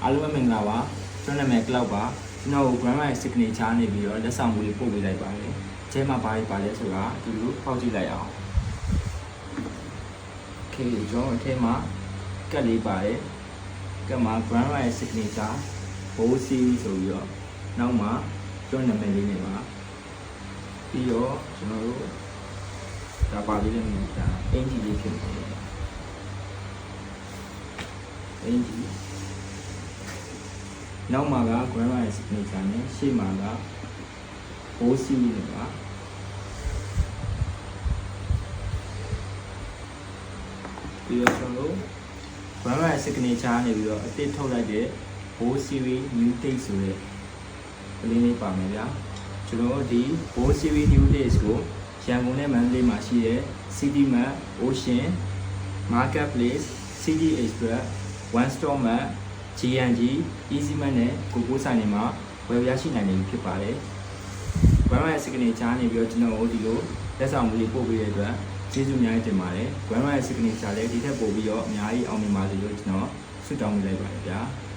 အားလုံးပဲမင်္ဂလာပါကျွန်တော်နာမည် Cloud ပါကျွန်တော် Grandma Signature နေပြီးတော့လက်ဆောင်မှုလေးပို့ပေးလိုက်ပါတယ်ကျဲမှာဘာတွေပါလဲဆိုတာဒီလိုဖောက်ကြည့်လိုက်အောင် Okay ကျွန်တော်အထဲမှာကတ်လေးပါတယ်ကတ်မှာ Grandma Signature Bow Series ဆိုပြီးတော့နောက်မှာကျွန်တော်နာမည်လေးနေပါပြီးတော့ကျွန်တော်တို့ဒါပါလေးနဲ့မြင်တာအင်ဂျီလေးဖြစ်နေတယ်အင်ဂျီနောက်မှာက Grandma Signature နဲ့ရှေ့မှာက Bow Series နဲ့ပါပြီးတော့ကျွန်တော်တို့ Grandma Signature နေပြီးတော့အသစ်ထုတ်လိုက်တဲ့ Bow Series New Date ဆိုတဲ့ကလေးလေးပါမယ်ဗျာကျွန်တော်ဒီ Bow Series New Date ကိုရန်ကုန်နဲ့မန္တလေးမှာရှိတဲ့ City Mart, Ocean, Marketplace, City Express, One Stop Mart, G&G, Easy Mart နဲ့ကိုကိုဆိုင်တွေမှာဝယ်ရရှိနိုင်နေပြီဖြစ်ပါတယ်။ Grandma Signature နေပြီးတော့ကျွန်တော်တို့ဒီလိုလက်ဆောင်မှုလေးပို့ပေးတဲ့အတွက်ကျေးဇူးအများကြီးတင်ပါတယ်။ Grandma Signature လည်းဒီထက်ပိုပြီးတော့အများကြီးအောင်မြင်ပါစေလို့ကျွန်တော်ဆုတောင်းပေးလိုက်ပါတယ်ဗျာ။